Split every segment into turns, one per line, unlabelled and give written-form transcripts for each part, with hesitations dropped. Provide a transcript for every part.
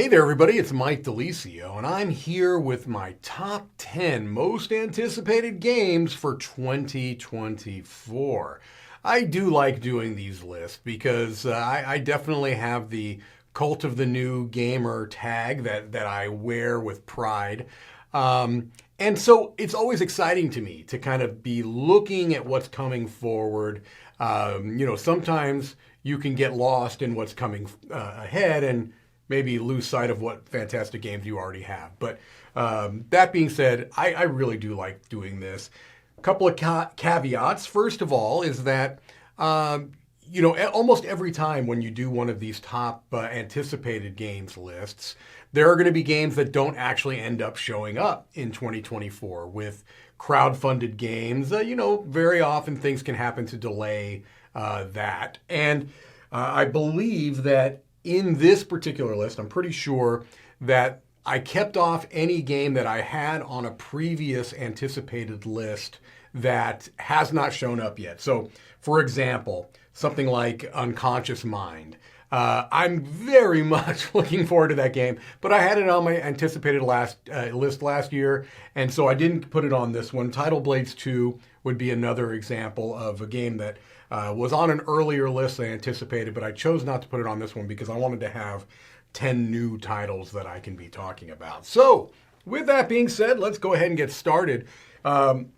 Hey there, everybody. It's Mike DiLisio, and I'm here with my top 10 most anticipated games for 2024. I do like doing these lists because I definitely have the cult of the new gamer tag that I wear with pride. And so it's always exciting to me to kind of be looking at what's coming forward. Sometimes you can get lost in what's coming ahead and maybe lose sight of what fantastic games you already have. But that being said, I really do like doing this. A couple of caveats. First of all is that, almost every time when you do one of these top anticipated games lists, there are going to be games that don't actually end up showing up in 2024 with crowd-funded games. Very often things can happen to delay that. And I believe that in this particular list, I'm pretty sure that I kept off any game that I had on a previous anticipated list that has not shown up yet. So, for example, something like Unconscious Mind. I'm very much looking forward to that game, but I had it on my anticipated list last year, and so I didn't put it on this one. Tidal Blades 2 would be another example of a game that was on an earlier list than anticipated, but I chose not to put it on this one because I wanted to have 10 new titles that I can be talking about. So, with that being said, let's go ahead and get started. And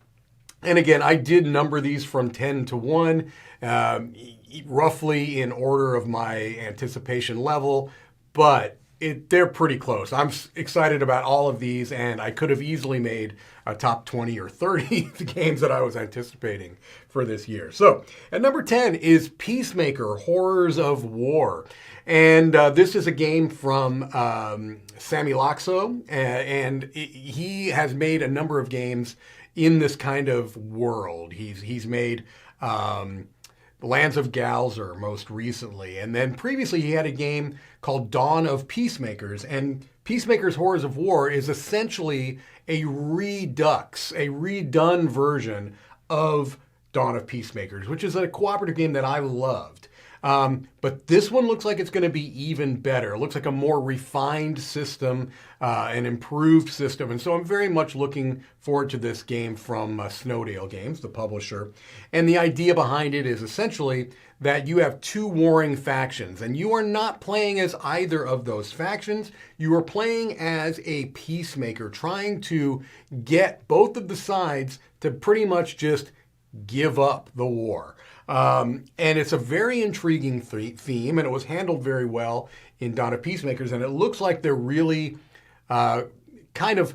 again, I did number these from 10 to 1, roughly in order of my anticipation level, but they're pretty close. I'm excited about all of these, and I could have easily made a top 20 or 30 games that I was anticipating for this year. So, at number 10 is Peacemaker, Horrors of War. And this is a game from Sammy Loxo, and he has made a number of games in this kind of world. He's made Lands of Galzer most recently, and then previously he had a game called Dawn of Peacemakers, and Peacemaker's Horrors of War is essentially a redone version of Dawn of Peacemakers, which is a cooperative game that I loved. But this one looks like it's going to be even better. It looks like a more refined system, an improved system. And so I'm very much looking forward to this game from Snowdale Games, the publisher. And the idea behind it is essentially that you have two warring factions, and you are not playing as either of those factions. You are playing as a peacemaker, trying to get both of the sides to pretty much just give up the war. And it's a very intriguing theme, and it was handled very well in Dawn of Peacemakers, and it looks like they're really kind of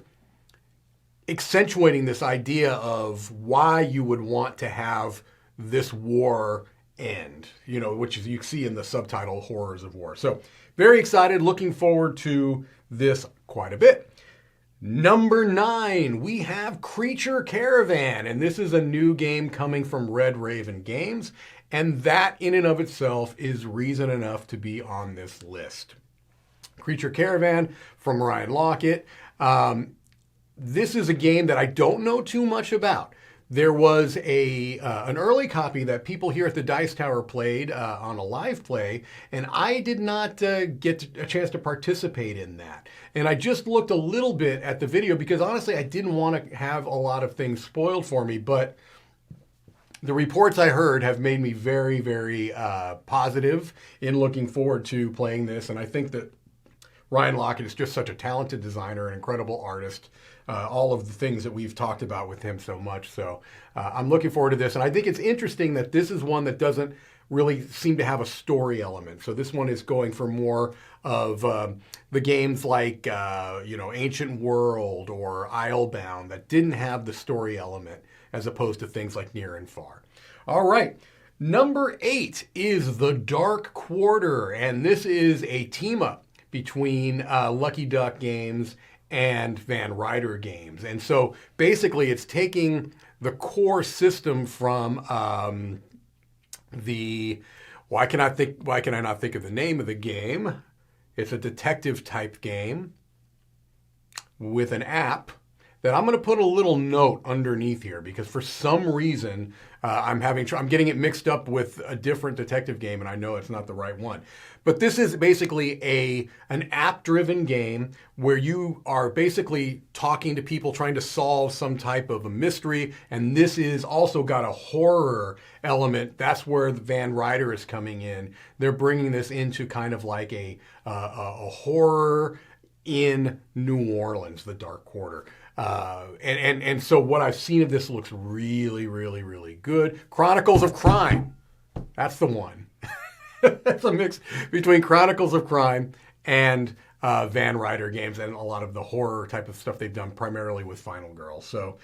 accentuating this idea of why you would want to have this war end, which is you see in the subtitle, Horrors of War. So very excited, looking forward to this quite a bit. Number 9, we have Creature Caravan, and this is a new game coming from Red Raven Games, and that in and of itself is reason enough to be on this list. Creature Caravan from Ryan Lockett. This is a game that I don't know too much about. There was an early copy that people here at the Dice Tower played on a live play, and I did not get a chance to participate in that. And I just looked a little bit at the video because honestly, I didn't want to have a lot of things spoiled for me, but the reports I heard have made me very, very positive in looking forward to playing this. And I think that Ryan Lockett is just such a talented designer, an incredible artist, all of the things that we've talked about with him so much. So I'm looking forward to this. And I think it's interesting that this is one that doesn't really seem to have a story element. So this one is going for more of the games like, Ancient World or Islebound that didn't have the story element as opposed to things like Near and Far. All right. Number 8 is The Dark Quarter, and this is a team-up between Lucky Duck Games and Van Ryder Games. And so basically it's taking the core system from why can I not think of the name of the game? It's a detective type game with an app that I'm going to put a little note underneath here because for some reason I'm getting it mixed up with a different detective game, and I know it's not the right one. But this is basically an app-driven game where you are basically talking to people trying to solve some type of a mystery, and this is also got a horror element. That's where the Van Ryder is coming in. They're bringing this into kind of like a horror in New Orleans, the Dark Quarter. And so what I've seen of this looks really, really, really good. Chronicles of Crime. That's the one. That's a mix between Chronicles of Crime and Van Ryder games and a lot of the horror type of stuff they've done primarily with Final Girl. So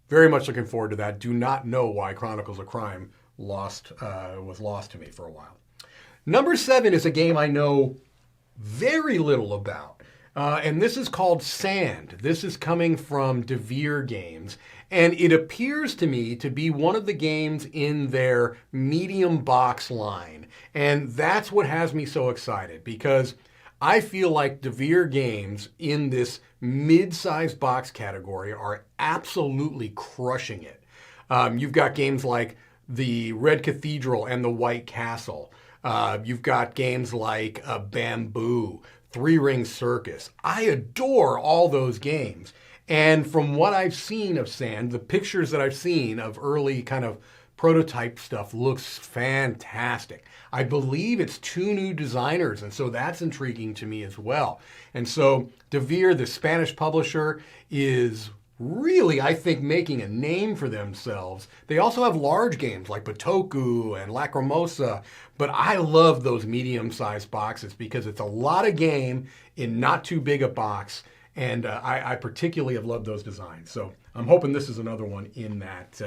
very much looking forward to that. Do not know why Chronicles of Crime was lost to me for a while. Number 7 is a game I know very little about. And this is called Sand. This is coming from DeVere Games. And it appears to me to be one of the games in their medium box line. And that's what has me so excited because I feel like DeVere Games in this mid-sized box category are absolutely crushing it. You've got games like the Red Cathedral and the White Castle. You've got games like Bamboo, Three Ring Circus. I adore all those games. And from what I've seen of Sand, the pictures that I've seen of early kind of prototype stuff looks fantastic. I believe it's 2 new designers, and so that's intriguing to me as well. And so DeVere, the Spanish publisher, is really, I think, making a name for themselves. They also have large games like Batoku and Lacrimosa, but I love those medium-sized boxes because it's a lot of game in not too big a box, and I particularly have loved those designs. So I'm hoping this is another one in that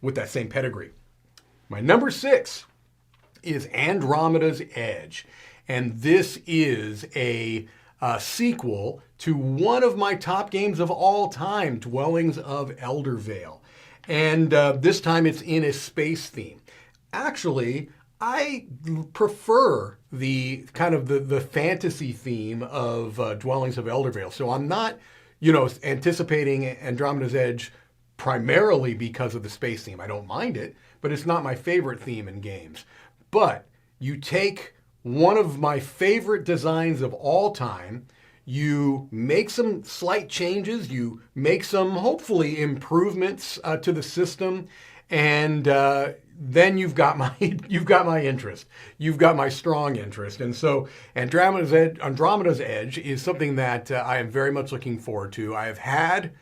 with that same pedigree. My number 6 is Andromeda's Edge, and this is a sequel to one of my top games of all time, Dwellings of Eldervale. And this time it's in a space theme. Actually, I prefer the kind of the fantasy theme of Dwellings of Eldervale. So I'm not, anticipating Andromeda's Edge primarily because of the space theme. I don't mind it, but it's not my favorite theme in games. But you take one of my favorite designs of all time, you make some slight changes, you make some, hopefully, improvements to the system, and then you've got my interest. You've got my strong interest. And so Andromeda's Edge is something that I am very much looking forward to. I have had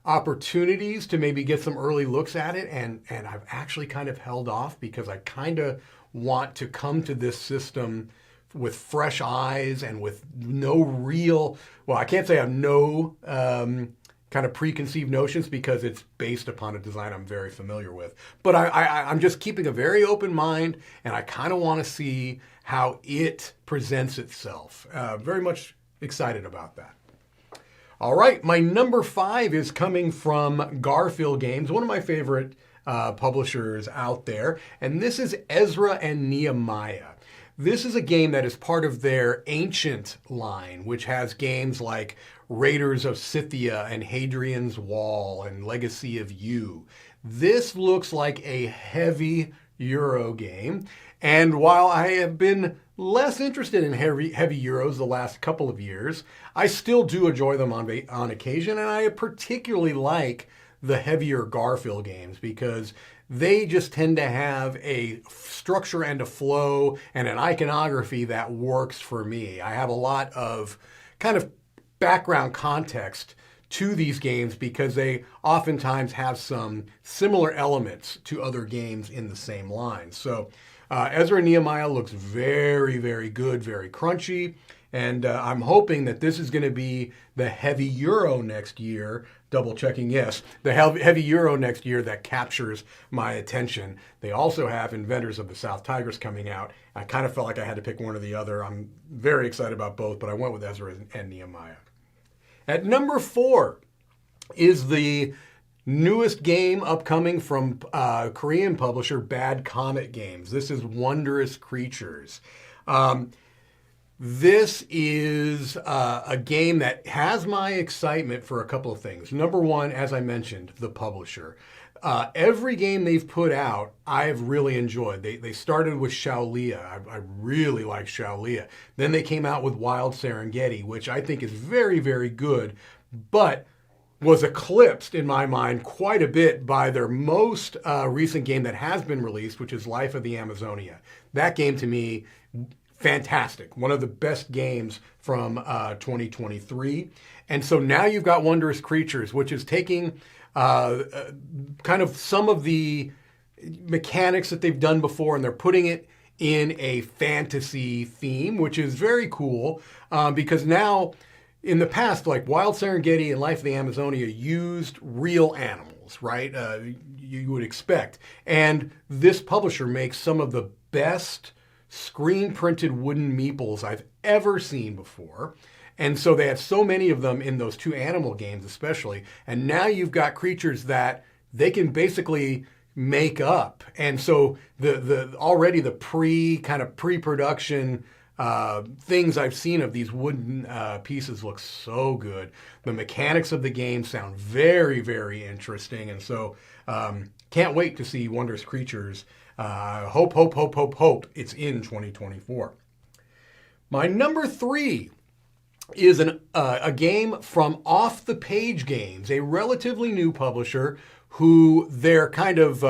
opportunities to maybe get some early looks at it, and I've actually kind of held off because I kind of want to come to this system with fresh eyes and with no real, well, I can't say I have no kind of preconceived notions because it's based upon a design I'm very familiar with. But I'm just keeping a very open mind, and I kind of want to see how it presents itself. Very much excited about that. All right, my number 5 is coming from Garfield Games, one of my favorite publishers out there, and this is Ezra and Nehemiah. This is a game that is part of their Ancient line, which has games like Raiders of Scythia and Hadrian's Wall and Legacy of You. This looks like a heavy Euro game, and while I have been less interested in heavy Euros the last couple of years, I still do enjoy them on occasion, and I particularly like the heavier Garfield games because they just tend to have a structure and a flow and an iconography that works for me. I have a lot of kind of background context to these games because they oftentimes have some similar elements to other games in the same line. So Ezra and Nehemiah looks very, very good, very crunchy. And I'm hoping that this is going to be the heavy Euro next year, double checking, yes, the heavy Euro next year that captures my attention. They also have Inventors of the South Tigris coming out. I kind of felt like I had to pick one or the other. I'm very excited about both, but I went with Ezra and Nehemiah. At number 4 is the newest game upcoming from Korean publisher Bad Comet Games. This is Wondrous Creatures. This is a game that has my excitement for a couple of things. Number one, as I mentioned, the publisher. Every game they've put out, I've really enjoyed. They started with Shaolia. I really like Shaolia. Then they came out with Wild Serengeti, which I think is very, very good, but was eclipsed in my mind quite a bit by their most recent game that has been released, which is Life of the Amazonia. That game to me, fantastic. One of the best games from 2023. And so now you've got Wondrous Creatures, which is taking kind of some of the mechanics that they've done before, and they're putting it in a fantasy theme, which is very cool because now, in the past, like Wild Serengeti and Life of the Amazonia used real animals, right? You would expect. And this publisher makes some of the best screen-printed wooden meeples I've ever seen before. And so they have so many of them in those two animal games especially. And now you've got creatures that they can basically make up. And so the already the pre-production things I've seen of these wooden pieces look so good. The mechanics of the game sound very, very interesting. And so can't wait to see Wondrous Creatures. Hope it's in 2024. My number 3 is a game from Off the Page Games, a relatively new publisher who their kind of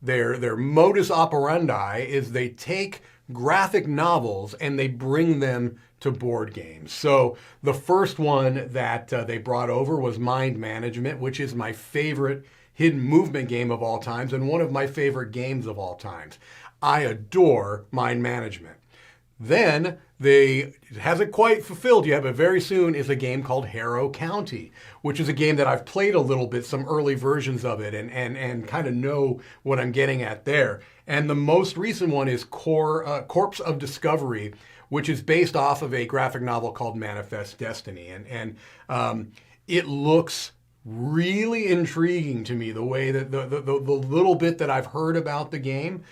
their modus operandi is they take graphic novels and they bring them to board games. So the first one that they brought over was Mind Management, which is my favorite hidden movement game of all times and one of my favorite games of all times. I adore Mind Management. Then it hasn't quite fulfilled yet, but very soon is a game called Harrow County, which is a game that I've played a little bit, some early versions of it, and kind of know what I'm getting at there. And the most recent one is Corpse of Discovery, which is based off of a graphic novel called Manifest Destiny. And it looks really intriguing to me, the way that the little bit that I've heard about the game.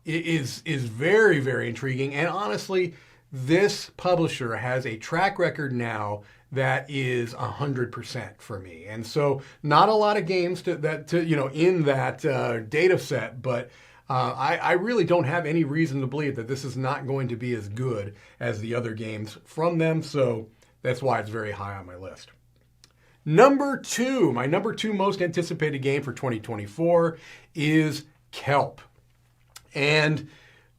Is very, very intriguing. And honestly, this publisher has a track record now that is 100% for me. And so not a lot of games in that data set, but I really don't have any reason to believe that this is not going to be as good as the other games from them. So that's why it's very high on my list. Number 2, my number 2 most anticipated game for 2024 is Kelp. And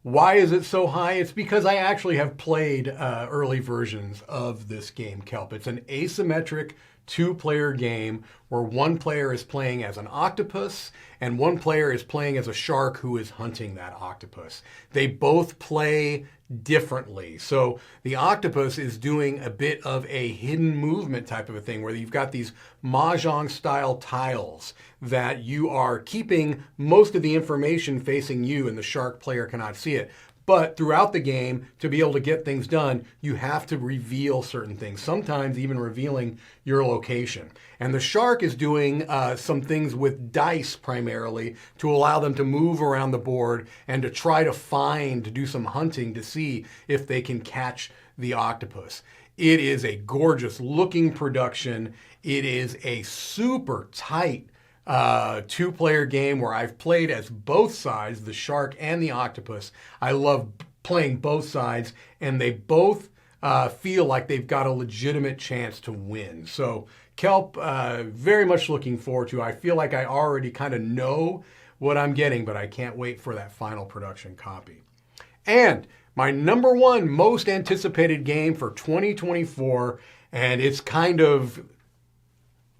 why is it so high? It's because I actually have played early versions of this game, Kelp. It's an asymmetric 2-player game where one player is playing as an octopus and one player is playing as a shark who is hunting that octopus. They both play differently. So the octopus is doing a bit of a hidden movement type of a thing where you've got these mahjong style tiles that you are keeping most of the information facing you and the shark player cannot see it. But throughout the game, to be able to get things done, you have to reveal certain things, sometimes even revealing your location. And the shark is doing some things with dice primarily to allow them to move around the board and to try to do some hunting to see if they can catch the octopus. It is a gorgeous looking production. It is a super tight 2-player game where I've played as both sides, the shark and the octopus. I love playing both sides, and they both feel like they've got a legitimate chance to win. So Kelp, very much looking forward to. I feel like I already kind of know what I'm getting, but I can't wait for that final production copy. And my number 1 most anticipated game for 2024, and it's kind of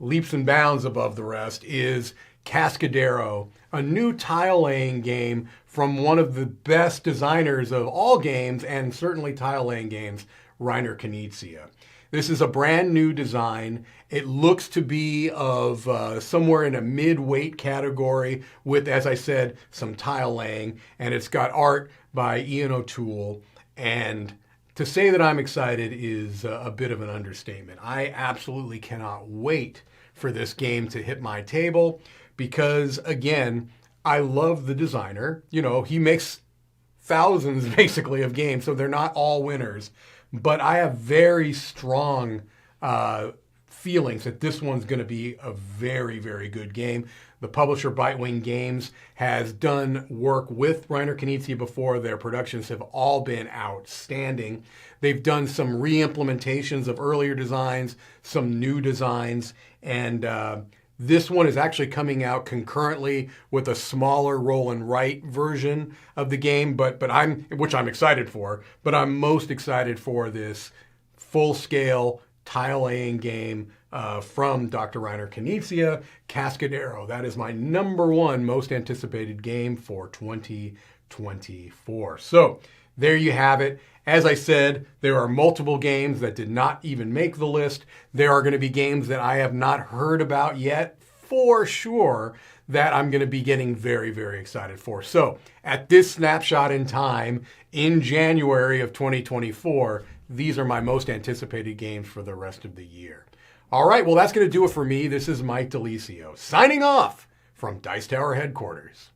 leaps and bounds above the rest, is Cascadero, a new tile-laying game from one of the best designers of all games, and certainly tile-laying games, Reiner Knizia. This is a brand new design. It looks to be of somewhere in a mid-weight category with, as I said, some tile-laying, and it's got art by Ian O'Toole. And to say that I'm excited is a bit of an understatement. I absolutely cannot wait for this game to hit my table because, again, I love the designer. You know, he makes thousands basically of games, so they're not all winners. But I have very strong feelings that this one's going to be a very, very good game. The publisher Bitewing Games has done work with Reiner Knizia before. Their productions have all been outstanding. They've done some re-implementations of earlier designs, some new designs, and this one is actually coming out concurrently with a smaller roll and write version of the game, which I'm excited for. But I'm most excited for this full-scale tile laying game from Dr. Reiner Knizia, Cascadero. That is my #1 most anticipated game for 2024. So there you have it. As I said, there are multiple games that did not even make the list. There are going to be games that I have not heard about yet, for sure, that I'm going to be getting very, very excited for. So at this snapshot in time, in January of 2024, these are my most anticipated games for the rest of the year. All right, well, that's going to do it for me. This is Mike DiLisio, signing off from Dice Tower headquarters.